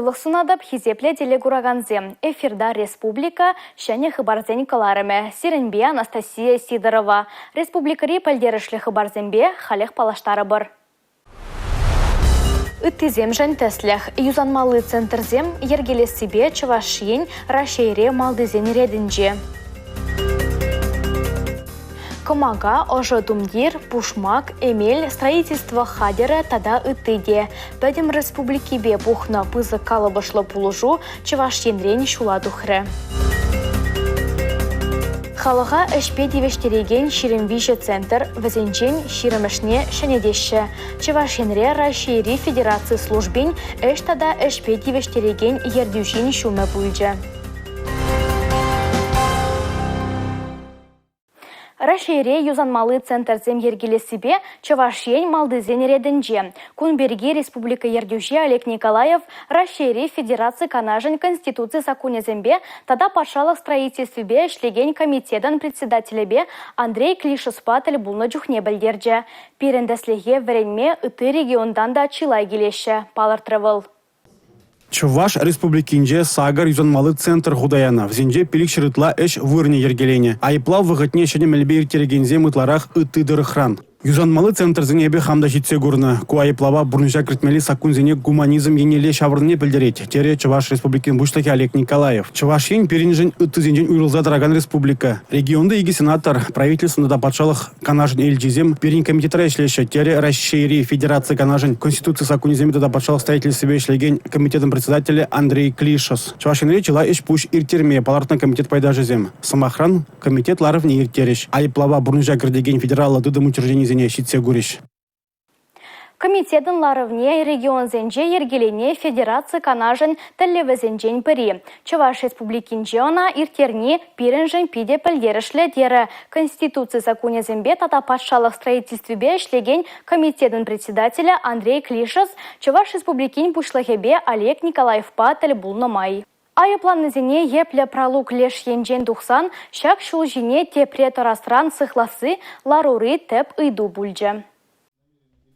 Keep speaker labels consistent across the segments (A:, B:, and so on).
A: Ойлық сунадып хизепле телегураганзем. Эфирда республика шәне хыбарзен каларыме. Сиренбе Анастасия Сидорова. Республикари пальдерішлі хыбарзенбе халех палаштары бір. Үттізем жан тәслях. Юзанмалы центрзем ергелесібе чывашиен рашейре малдызен редінже. Комага, ожодумдир, пушмак, эмель, строительство хадера тада ыттыде. Пәдім республики бе бухна пызы калыбышлы пулужу чывашиенрен шуладухры. Халыға әшпе девештереген Ширемвиже центр візенчен Ширемешне шәнедеші. Чывашенре Рашейри Федерации службен әштада әшпе девештереген ердюжен шуме бұлжы. Рашейре юзанмалы центрзем ергелесібе чывашиен малдызен редінже. Кунберге республика ердюже Олег Николаев Рашейре Федерации канажен Конституции законезембе тада патшалық строительствебе шлеген комитетен председателебе Андрей Клишес-Патель бұлны жүхне білдерже. Перендеслеге вренме ыты региондан да чилай келеші. Power Travel.
B: Чуваш республикинже сагар юзанмалы центр худаяна. Взенже пилик шырытла эш вырне ергелене. Айплав выгытне шене мельбе иртергензе мытларах ыты дырыхран. Юзанмалы центр зенебе хамда житсе гурны. Куайплава бурнжа критмели сакунзене гуманизм енеле шаврыне пельдереть. Тере Чуваш республикин буштаки Олег Николаев. Чувашин перинжен ыты зенжен уйрылза дороган республика. Регионда иги сенатор правительственно да патшалых канажен эльджизем перин комитетра ишлеше. Тере Рашейри Федерации канажен Конституции сакунизем да патшалых строительстве ишлеген комитетом председателя Андрей Клишес. Чувашин речила иш пуш иртерме палартна комитет пайдажизем. Самохран комитет ларов не иртереш. Айплава бурнжа кридеген федерала дыдым учреждений
A: Комитетын ларывне регион зенже ергелене Федерация канажен тәллевізенжен піри. Чуваш республикинже она иртерне пиренжен пиде пілдерішлі дері. Конституция законезембе тата патшалық строительствебе шлеген комитетын председателя Андрей Клишес Чуваш республикин пушлахебе Олег Николаев Патель булнамай. Айыпланызене епле пралук леш енжен духсан, шак шул жіне тепре тарастран сыхласы ларуры теп ыйду бульджа.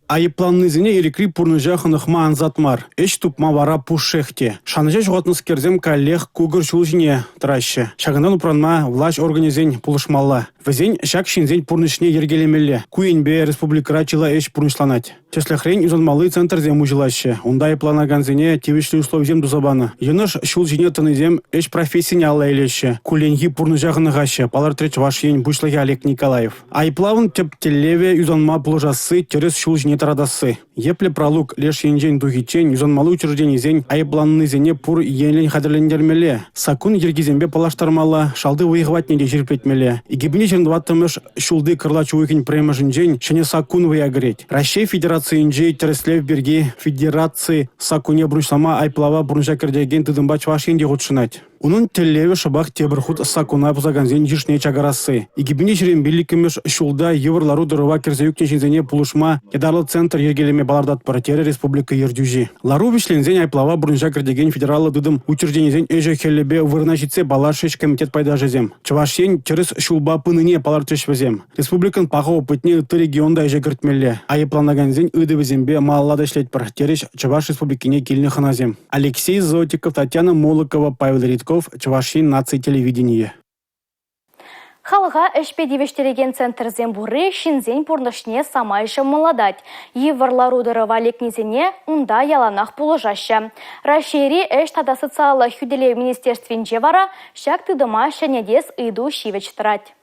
B: Айыпланызене ерекри пурныжа хынықма анзатмар. Эш тупма вара пушехте. Шаныжа жуғатныз керзем коллег кугыр шул жіне траще. Шағындан упранма власть организень пулышмалла. Везень шак шинзень пурнышне ергелемелле. Куенбе республикара чила эш пурнышланать. Чеслехрень юзанмалы центр зем ужылаще. Ундай планаганзене тевишли услов зем дузабана. Йыныш шул жіне тынызем эш профессияне алла елеше. Куленги пурныжа хыныгаще. Палар треч ваш ень бушлаги Олег Николаев. Айплавын тептелеве юзанма пулыжасы терес шул жіне тарадасы. Епле пралук леш енжен духичен юзанмалы учреждений зень айыпланны зене пур енлен хадерлендермеле. Сакун ергизембе палаштармала шалды выйғватнеде жерплетмеле. Игибіне жерндваттымыш шулды кырлачу уйкин премажынжен шене сакун выягреть. Рашей Федерации инжей тереслев берги Федерации сакуне брушлама айплава бурнжа кердеген тыдымбач вашинде худшынать. Унун теллеве шабах тебрхут сакуна бузаганзен жишне чагарасы. Игибине жерен беликимеш шулда еврлару дырыва керзеюкне жинзене пулышма едарлы центр ергелеме балардат паратері республика ердюжи. Лару вишлензен айплава бурнжа кердеген федералы дыдым учрежденезен эже хеллебе вырнашице балашеш комитет пайдажезем. Чавашен через шулба пыныне палартешвезем. Республикан паха опытне ыты регионда эже кертмелле. Айыпланаганзен ыдывезембе маллада шлеть паратереш Чаваш республикине кильне ханазем. Алексей Зотиков, Татьяна Молокова, Павел Ритков, Чувашин нации телевидения.
A: Халыға әшпе девештереген центр зембуры шинзен пурнышне самайшы молодать. Еврлару дырыва лекнезене унда яланах пулыжашы. Рашейри әш тада социалы хүделе министерственже вара шак тыдыма шәнедес ыйду шивеч трать.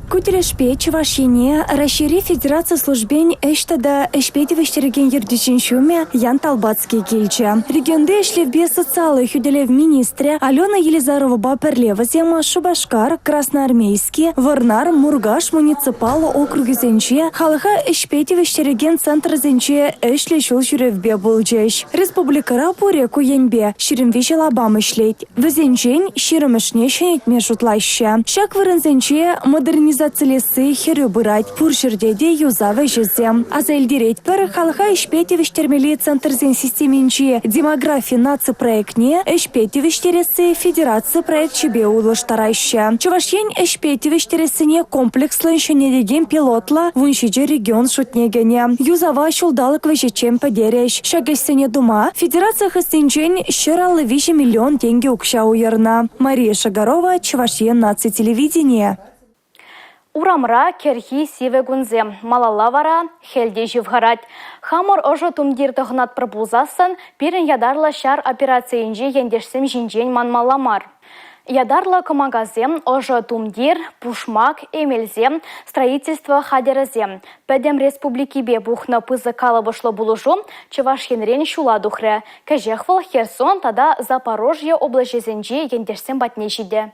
C: Кутерешпе Чувашине Рашейри Федерация службен эштада эшпедевештереген ердючин шуме Ян Талбацкий кельча. Регионде эшлевбе социалы хүделев министре Алена Елизарова Баперлева зема Шубашкар, Красноармейский, Варнар, Мургаш муниципал округезенче халыға эшпедевештереген центр зенче эшле шул жүревбе булжеш. Республикара пуре куенбе Ширемвиже лабам эшлет. Везенчен Ширемешне шенетме шутлайшы. Шак вырынзенче модернизация организациялесі хері бұрайд. Пұршырдеде юзавы жезе. Азелдерет бір халға ішпетевіштермелі центрзен системенче демография наци проектне ішпетевіштересі федерация проект чебе улыштарайшы. Чувашен ішпетевіштересіне комплекслы шенедеген пилотла вуншиджи регион шутнегене. Юзава шулдалық вежечем подереш. Шагесене дума федерация хыстенчен щералы 5 миллион тенге укша уерна. Мария Шагарова, Чувашен наци телевидение.
A: Урамра керхи сиве гунзе, малалавара хелде живгарать. Хамор ожо тумдир тохнат пропулзасын, пирен ядарла шар операциянже ендешсем жинжен манмаламар. Ядарла комагазем, ожо тумдир, пушмак, эмельзем, строительство хадерезем. Пәдем республики бе бухна пызы калабышлы булужу, Чувашенрен шула духре. Кәжехвал Херсон тада Запорожье облажезенже ендешсем батне жиде.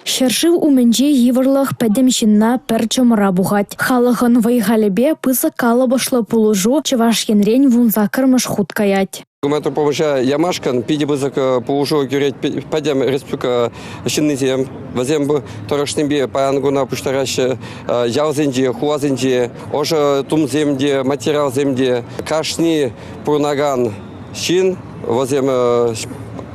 D: Шершив уменже йывырлых пәдемшінна пір чомыра бұғат. Халығын вайғалебе пызы калабышлы пулужу Чувашенрен вунза кырмыш худ каять.
E: Гуманитар помоща Ямашкан, пиди бызык положу кюреть падем республика шиннизем, возем бы торошнембе паянгуна пуштараще ялзенде, хуазенде, оже тумземде, материал земде, кашни пурнаган шин, возем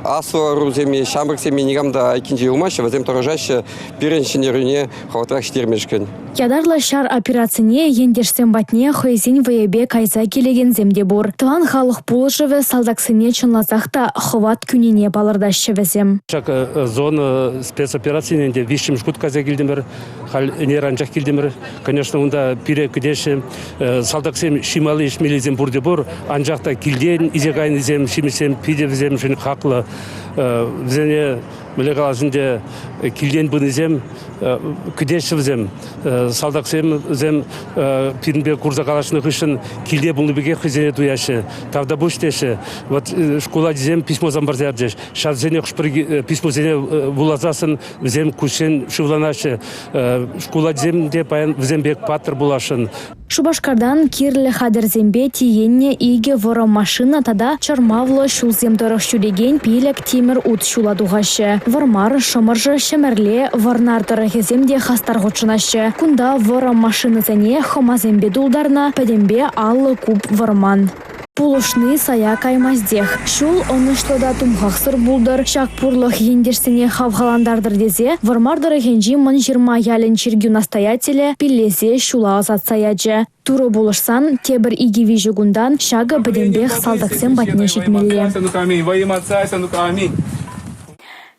E: асуа руземи, шамбрксеми нигамда айкинде умаще, возем торожаще пиреншине рюне хватрах штирмешкен.
D: Ядарла шар операцияне ендешсем батне хойзин вейбе кайса келеген земде бур. Тылан халық пулышывы салдаксыне чынлазақта хват күніне балырдашы везем.
F: Шак зона спецоперацияне вишим шкут кайса келдемір, хал неранчах келдемір. Конечно, онда пире кедеші салдаксем шималы ешмелезем бурде бур, анжақта келден, изегайын изем, шимесем, пиде везем, шын хақлы. Візене мөлегаласынде келден бұнызем, күдеші візем, салдақсем візем пирінбе курза қалашыны қышын келде бұлны беге қызене дуяшы, тавда бұштеші, вот школа дезем письмо замбарзер деш, шадзене құшпыр письмо зене вулазасын візем күшен шывланашы, школа дезем де паян візем бек патыр булашын.
D: Шубашкардан кирлі хадерзембе тиенне иге вором машина тада чармавлы шулзем дорық шүлеген пилек темір ут шуладуғашы. Вармар шымыржы шемерле варнар дорығеземде хастарғычынашы. Кунда вором машина зәне хомазембе дулдарна пәдембе аллы куб варман. Пулышны сая каймаздех. Шул онышлыда тумхақсыр булдыр. Шак пурлық ендерсіне хавғаландардыр дезе. Вармардыры хенжи мын 20 ялін чиргю настоятелі пиллезе шула азат саяджы. Туры булышсан, тебір игеви жүгундан шага біденбех салдақсен батне шекмелі.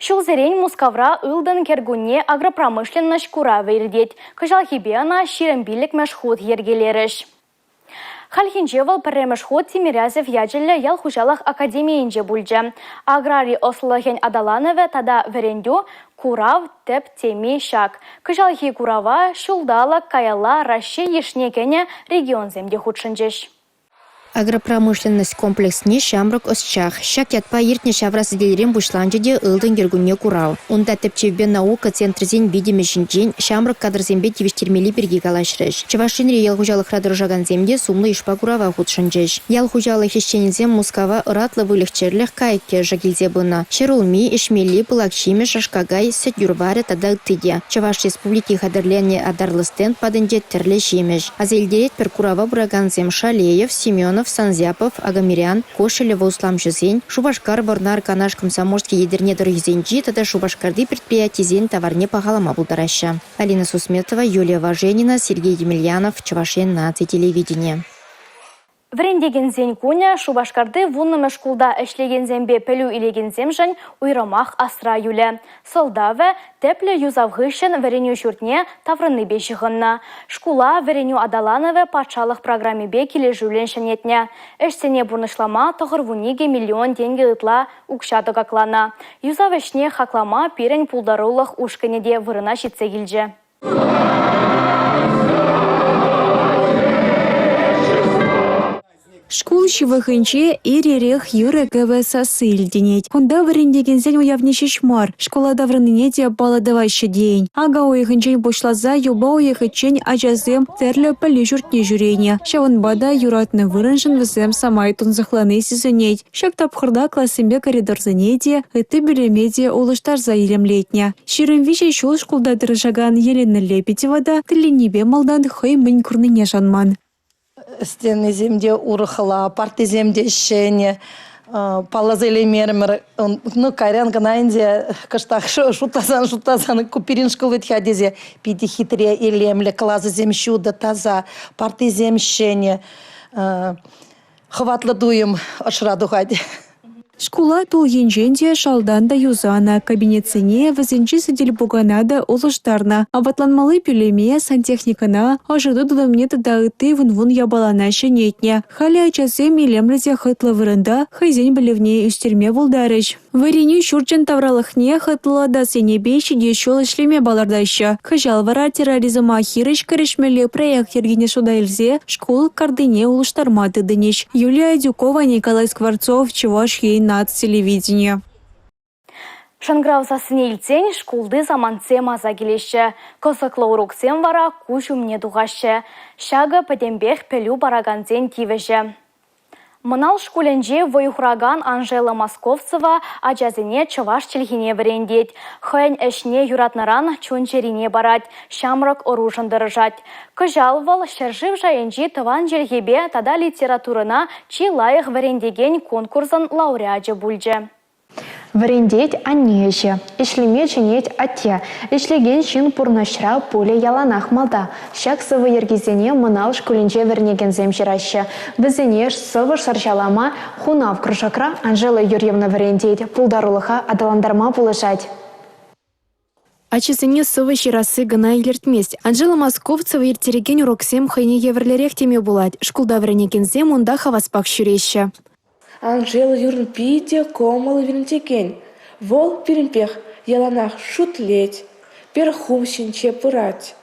A: Шулзерень Мускавра ылдын кергуне агропромышленность кура вердеть. Кыжалхибена ширембилік мәшхуд ергелеріш. Халхинжевал пірремешхуд Тимирязев яджелі ял хужалах академиинже бульджа. Аграри ослыхен адаланове тада верендю курав теп теми шак. Кыжалхи курава шулдала каяла Россия ешнекене регион земде худшынжеш.
G: Агропромышленность комплексне шамрак осчах. Шак ятпа иртне шаврасы делерем бушланжеде ылдын гергуне курау. Онда тепчевбе наука центрзен бидемешінжен шамрак кадрзембе тивештермели берге калашреш. Чувашенре ялхужалық радыржаган земде сумлы ишпа курава худшынжеш. Ялхужалық ешченезем Мускава ыратлы вылехчерлях кайке жагилзе бына. Шерулми, ишмели, пылакшиме, шашкагай, сетюрваре тада тыдя. Чуваш республики хадырленне адарлыстен падынде терле шемеш. Азелдерет пер курава бураган Шалеев, Семенов, Санзяпов, Агамирян, Кошелева, Услам Жизень, Шубашкар, Борнар, Канаш, Комсомольский, Ядерне, Дорогизенджи, тогда Шубашкарды предприятий Зень, товарне Пахалама Булдараща. Алина Сусметова, Юлия Важенина, Сергей Емельянов, Чувашен наци телевидение.
A: Врендеген зен куня Шубашкарды вуннымы шкулда эшлеген зембе пелю илеген земжен уйрамах асра юле. Солдаве тепле юзавгышен вереню шуртне таврыны бешіғынна. Шкула вереню адаланове патшалық программе бе келе жүлен шанетне. Эшсене бурнышлама тоғырвуниге миллион тенге ытла укшады каклана. Юзавешне хаклама пирен пулдарулық ушканеде вырына шитсе келже.
C: Школ шивахынче эререх юры ГВСасы илденет. Хунда варендегензен уявнеше шмар. Школа даврыныне де баладавайшы дейін. Ага ойхынчен бошлаза юба ойхычен ажазем терлі пілі жұртне жүрене. Шавынбада юратны вырыншын візем самай тунзықланы сезонет. Шак тапқырда классымбе коридорзыне де, ыты білемеде олыштар заилемлетне. Ширымвиче шул школда дырыжаган Елена Лепетевада тіленебе малдан хой мін күрныне жанман.
H: Стены земде урыхла, парты земде шене, палазели мермер, ну карян ганаинде, каштах шутазан, куперин школы тхадезе, пиди хитре илемле, клазы земщуда таза, парты земщене, хватлы дуем ашрадухади.
C: Школа тул енженде шалдан да юзана, кабинетсене візенчі сідель буганада олыштарна, аватланмалы пюлеме сантехникана, ажыды дудамне тадағыты вун ябалана шенетне. Халі ачасы милемлізе хытлы вырында, хайзен білевне үстерме волдарыш. Варене шурчен тавралықне хытлы да сенебе шеде шол ішлеме балардайшы. Хыжал вара терроризм ахирыш карышмелі проект ергене шудайлзе, школ кардыне олыштарматы дынеш. Юлия Дюкова, Николай Скворцов, Чуваш над телевидения.
A: Шанграусасыне илтсен шкулды заманце маза келеші. Косықлы уроксен вара кушумне дуғашы. Шага пәдембех пелю бараганзен тивеші. Мынал шкуленже войхураган Анжела Московцева ажазыне чываш челхине врендет. Хойн эшне юратнаран чунчерине барать, шамрак оружын дырыжать. Кыжалвал шержив жайынжи тыван желгебе тада литературына чи лайық врендеген конкурсын лауреаджы бульже.
I: Врендеть аннеже, ишлеме женеть ате, ишлеген чин пурнашра поле яланах малда. Шак сывы ергезене мынал шкуленже вернеген земжираще. Візенеш сывыш саржалама хунав кружакра Анжела Юрьевна врендеть, пулдарулыха адаландарма пулышать.
D: Ачысыне сывы ширасы гына илертмест. Анжела Московцева ертереген уроксем хайне еврлерек теме булать. Шкулда вренегензем онда хаваспак шүреші.
J: Анжела Юрн пиде комал винтеген. Вол перемпех яланах шутлеть, перхум синче пырать.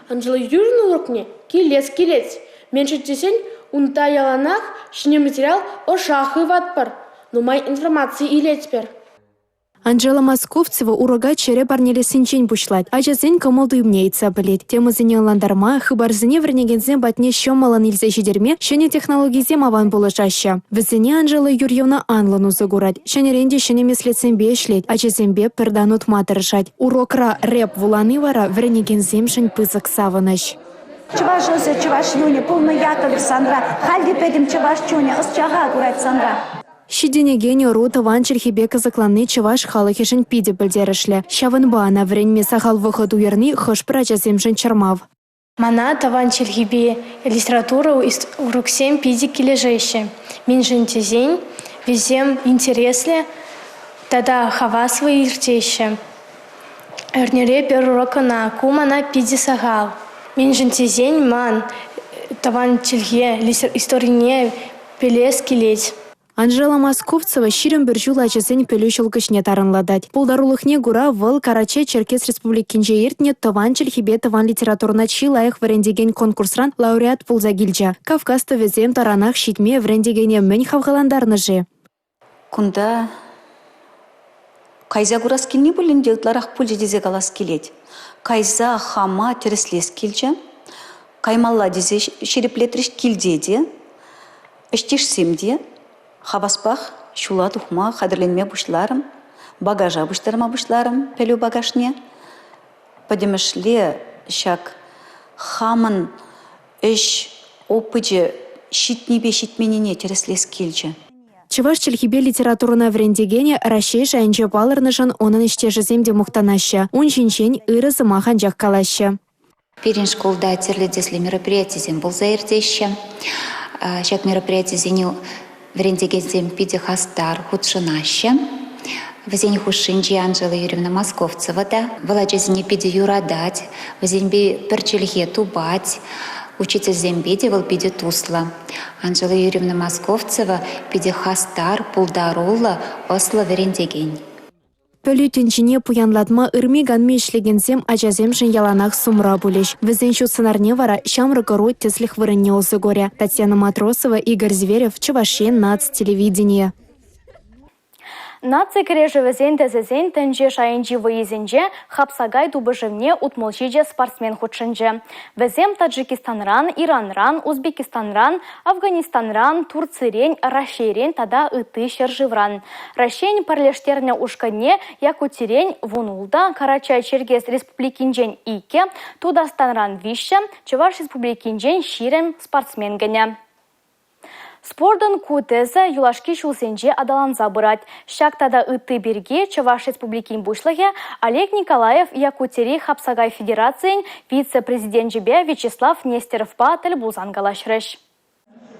K: Анжела Юрн урокне килец. Меньше десень унта яланах шне материал о шахы ватпар. Но май информации или теперь.
D: Анжела Московцева урага чере барнеле синчен бушлать. Ажазен комалды умнеется білет. Темызыне ландарма, хыбарзыне врнегензен батне шомалан илзе жидерме, шене технологизем аван болышаща. Візіне Анжела Юрьевна анлану загурать. Шенеренде шене меслецембе шлет, ажазембе перданут матырышать. Урокра рэп вуланы вара врнегензем шень пызык саваныш.
L: Чуваш жose, чуваш юне, полно як Александра. Хальди педим чуваш чуне, осчага гурать Сандра.
D: Шиденегене ру тыван черхебе казакланы чываш халыхешін пиде білдерішлі. Шавынба ана вренме сахал выход уерни хыш прачасемшін чармав.
K: Мана таван черхибе литературу уроксем пиде кележеші. Минжин тезень, везем интересле, тада хава свои иртеші. Эрнере пер урока на кумана пиде сахал. Минжин тезень ман таван черхе историне пелес келеть.
D: Анжела Московцева ширым бір жул ачысын пөлі шылгышне тарынладать. Пулдарулықне гура выл Караче Черкес Республикинже ертне тыван челхибе тыван литературна чи лайық врендеген конкурсран лауреат пулза гильджа. Кавказты везем таранах шитме врендегене мэнь хавгаландарны же.
M: Кунда кайза гурас келне болен делтларах пульже дезе галас келет. Кайза хама тереслес келча, каймалла дезе шереплетриш килдеде, эштишсемде, хаваспах, шула тухма, хадырленме бушларым, багажа буштарма бушларым, пелю багажне. Падемешле шак хамын эш опыджы шитнебе шитменене тереслес келча.
D: Чываш челхибе литературна врендегене Рашей жайынче балырнышын онын іштежі земде мұқтанашы. Он шинчен ыры зымахан жақ калашы.
N: Пирин школда терледесле мероприятие зем был заиртеще. Шак мероприятие зеню врендегензем пиде хастар худшынаще. Везень хушинчи Анжела Юрьевна Московцева да. Валачезіне пиде юрадать. Везеньбе перчельге тубать. Учитель зембеде вал пиде тусла. Анжела Юрьевна Московцева пиде хастар пулдарулла осла врендеген.
C: Пөлүтүнчине пуянлатма ырми ганми ишлегенсем ажаземшин яланах сумра булеш. Везенчу сценарне вара шамрыкыру теслих вырынне осы горе. Татьяна Матросова, Игорь Зверев, Чувашия, нацтелевидение.
A: Наци кережевезен тезезен тенже шайынжи выезенже хапсагай дубыжевне утмолчиже спортсмен худшынже. Везем Таджикистанран, Иранран, Узбекистанран, Афганистанран, Турцирен, Рашейрен тада ыты шерживран. Рашейн парлештерне ушкадне Якутирен, Вунулда, Карачай-Чергес республикинжен ике, Тудастанран вище, Чуваш республикинжен ширен спортсмен гене. Спордан кутезе юлашки шулсенже адаланза бырать. Шактада ыты берге Чуваш республикин бушлыге Олег Николаев Якутери Хапсагай Федерациян вице-президент жебе Вячеслав Нестеровпа тіл булзан галашрыш.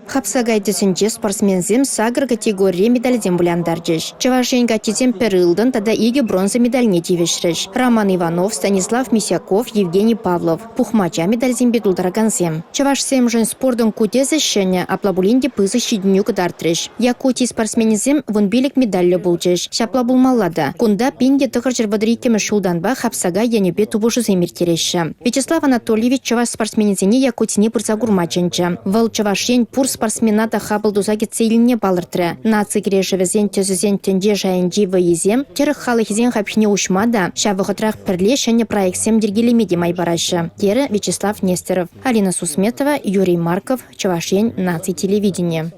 G: Хапсагай тесенче спортсмензем сагр категория медальден буляндаржыш. Чувашен катизем перылдын тада иге бронза медальне тивешрыш. Роман Иванов, Станислав Мисяков, Евгений Павлов. Пухмача медальзем бедулдараганзем. Чувашсем жен спордын кутезе шене аплабулинде пызы щидню кадартрыш. Якутий спортсмензем вунбилик медалле булжыш. Шапла булмаллада. Кунда пинде тыгыр жервадрикеме шулданба Хапсагай янебе тубушу земиртереші. Вячеслав Анатольевич чуваш спортсмензене Якутине пырзагурмачынчы. Выл чувашен пур спортсмената хабылдузаги целине балыртры. Наци кережевезен тезезен тенде жайынжи выезем, терых халыхизен хапшне ушмада, шавыхытрах пірле шәне проексем дергелемеде майбарашы. Тері Вячеслав Нестеров, Алина Сусметова, Юрий Марков, Чувашен, Наци телевидение.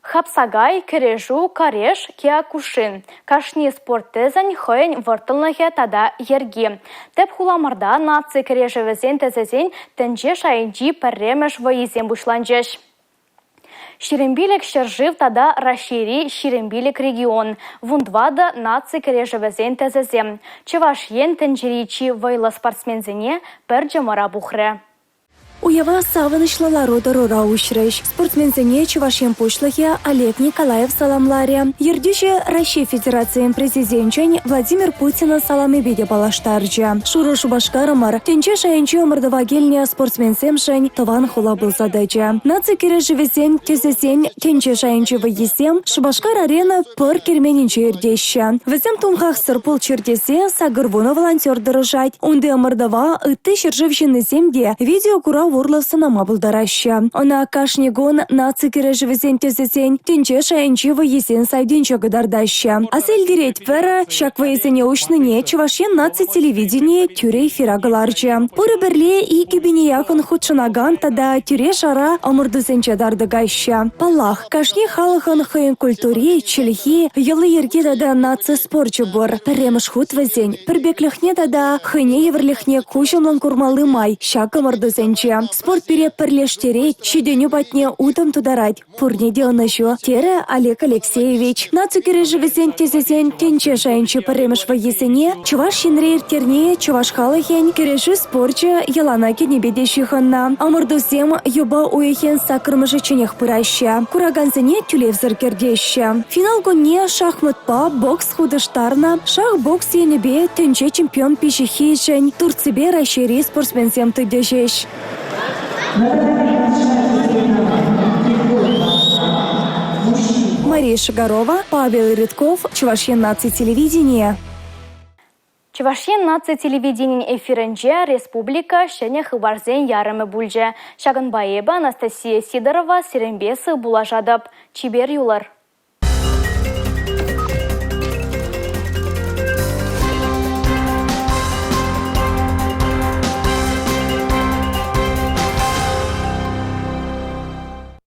A: Хапсагай, Кережу, Кареш, Киакушин. Кашни спорттезен хойн выртылнахе тада ерги. Теп хуламарда наци кережевезен тезезен тенже шайынжи пәрремеш выезем бушланжеш. Ширембилек шержив тада расшири Ширембилек регион. Вундвада наци кережевезен тезезем. Чувашен тенжеричи вайла спортсмензене перджамара бухре.
C: Уява савынышлалару дарура ушрыш. Спортсмензене Чувашен пушлыхе Олег Николаев саламларе. Ердюше Россия Федерациян президентчен Владимир Путина саламы беде балаштарджа. Шуру шубашкарымар тенче шайынче омырдывагельне спортсменсемшен тыван хула был задача. Наци кережевезен тезесен тенче шайынче выезем Шубашкар арена пыр керменинче ердеща. Везем тумхах сырпул чердесе сагырвуна волонтер дырыжать. Унды омырдыва ыты шержевшины земде видео кура Урловсына мабылдараща. Она кашнегон наци кережевезен тезесен тенче шайынче выезен сайденче гадардаща. Асель дереть пера шак выезене ушныне Чувашен наци телевидение тюре эфирагаларча. Пуры берле и кибине якын худшынаган тада тюре шара омырдызенче дардыгаща. Палах кашне халыхын хыйын культуре чилхи йылы ерге тада наци спорчу бор. Перемыш худ везен. Пербеклехне тада хыне еврлехне кушымлан курмалы май шак омырдызенче. Спорт пере перлештерей, щеденю батне утом тударать. Пурне делано шо. Тере Олег Алексеевич. Наци кережевезен тезесен тенче шайынче паремеш воесене. Чуваш шинрейр терне, чуваш халахен, кережу спорче, ялана кенебедещиханна. Амурдузем юба уехен сакрмыжы ченех пыраща. Курагансене тюлевзер кердеща. Финал гонне шахматпа, бокс худыштарна, шах-бокс енебе тенче чемпион пищехишень. Турцебе ращери спортсменсем тыдежеш. Мария Шагарова, Павел Рыдков, Чувашен наци телевидение.
A: Чувашен наци телевидение эфиренже республика шене хыбарзен ярымы бульже. Шагынбаеба Анастасия Сидорова Серембесы булажадып. Чибер юлар.